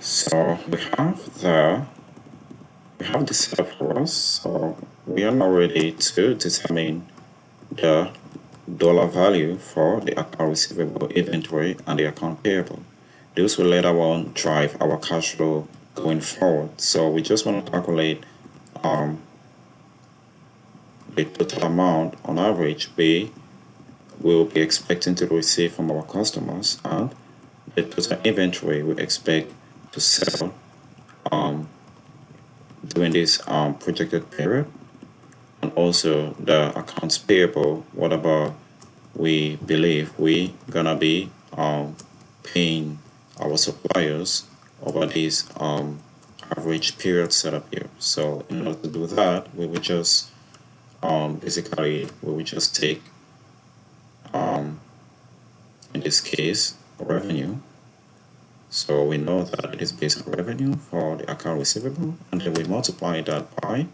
So we have the setup for us. So we are now ready to determine the dollar value for the account receivable, inventory, and the account payable. Those will later on drive our cash flow going forward. So we just want to calculate the total amount on average we will be expecting to receive from our customers and the total inventory we expect to sell during this projected period, and also the accounts payable, whatever we believe we gonna be paying our suppliers over this average period setup here. So in order to do that, we will just basically we will just take in this case revenue. So we know that it is based on revenue for the account receivable, and then we multiply that by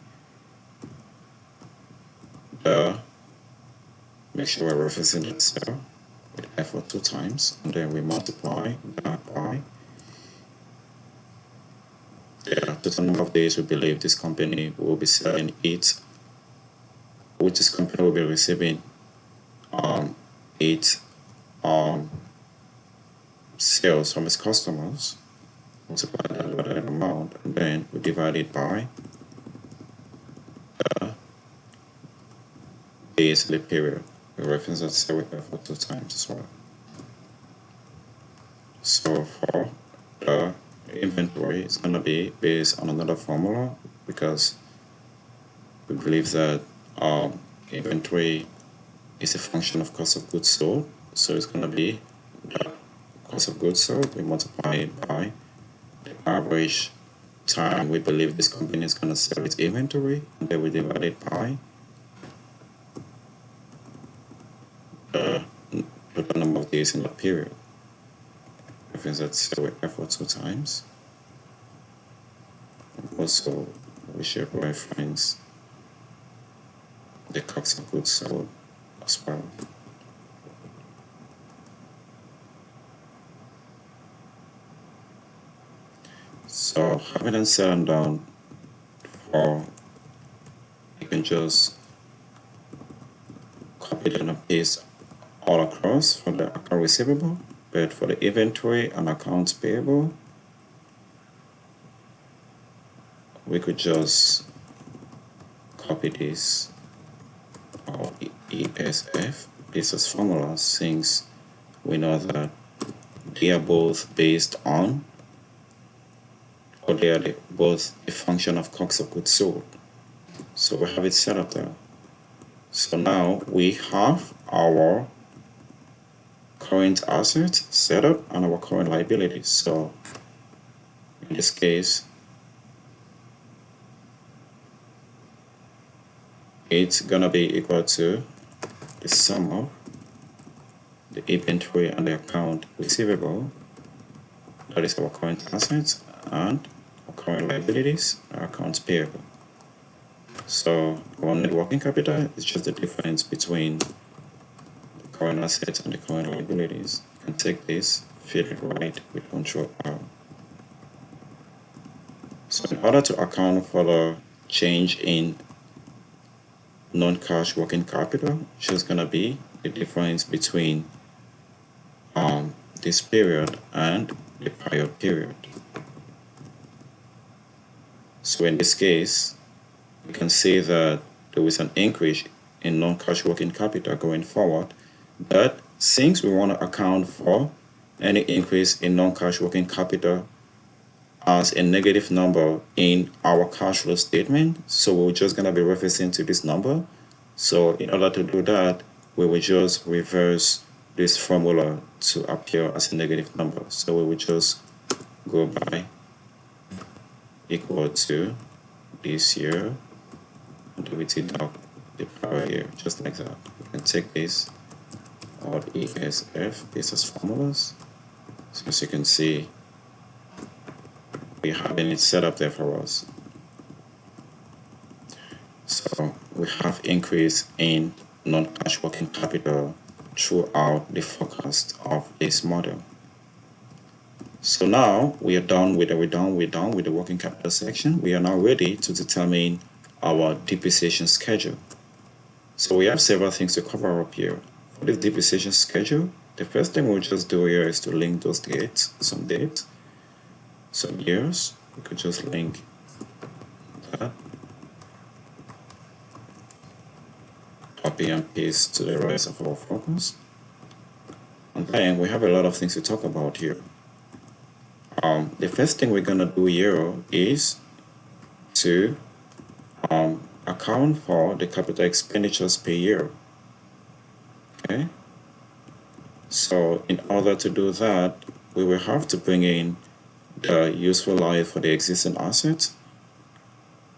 the, make sure we're referencing the cell with effort 2 times, and then we multiply that by the total number of days we believe this company will be selling it, which this company will be receiving 8 sales from its customers, multiply that by that amount, and then we divide it by the days in the period. We reference that cell with effort 2 times as well. So for the inventory, it's going to be based on another formula because we believe that inventory is a function of cost of goods sold. So it's going to be the cost of goods sold, we multiply it by the average time we believe this company is going to sell its inventory, and then we divide it by the total number of days in the period. Reference that sell with effort 2 times. Also, we should reference the cost of goods sold as well. So having them set them down for, you can just copy them and paste all across for the account receivable, but for the inventory and accounts payable, we could just copy this or ESF, this as formulas, since we know that they are both based on, or they are both a function of cost of goods sold. So we have it set up there. So now we have our current assets set up and our current liabilities. So in this case, it's gonna be equal to the sum of the inventory and the account receivable, that is our current assets, and our current liabilities, our accounts payable. So our net working capital is just the difference between the current assets and the current liabilities. You can take this, fill it right with Control R. So in order to account for the change in non-cash working capital, which is gonna be the difference between this period and the prior period. So in this case, we can see that there is an increase in non-cash working capital going forward, but since we want to account for any increase in non-cash working capital as a negative number in our cash flow statement, so we're just going to be referencing to this number. So in order to do that, we will just reverse this formula to appear as a negative number. So we will just go by equal to this year and we deduct the prior year, just like that. We can take this or ESF, this as formulas. So as you can see, we have it set up there for us. So we have increase in non-cash working capital throughout the forecast of this model. So now we're done with the working capital section. We are now ready to determine our depreciation schedule. So we have several things to cover up here. For this depreciation schedule, the first thing we'll just do here is to link those dates, some years. We could just link that, copy and paste to the rest of our focus. And then we have a lot of things to talk about here. The first thing we're gonna do here is to account for the capital expenditures per year. Okay. So in order to do that, we will have to bring in the useful life for the existing assets.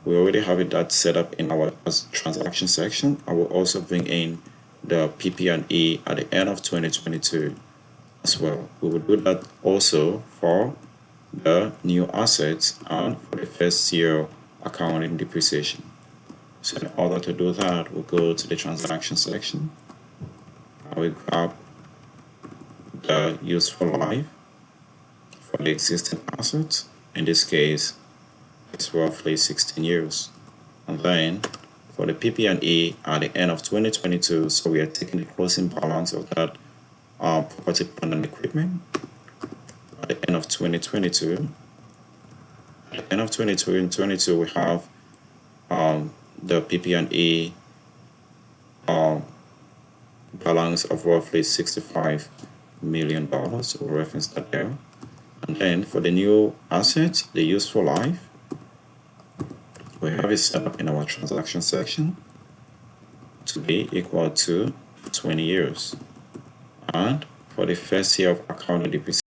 We already have that set up in our transaction section. I will also bring in the PP&E at the end of 2022 as well. We will do that also for the new assets and for the first year accounting depreciation. So in order to do that, we'll go to the transaction section. I will grab the useful life for the existing assets. In this case, it's roughly 16 years. And then for the PP&E at the end of 2022, so we are taking the closing balance of that property, plant, and equipment at the end of 2022. At the end of 2022, we have the PP&E balance of roughly $65 million. We'll reference that there. And then for the new assets, the useful life, we have it set up in our transaction section to be equal to 20 years. And for the first year of accounting depreciation,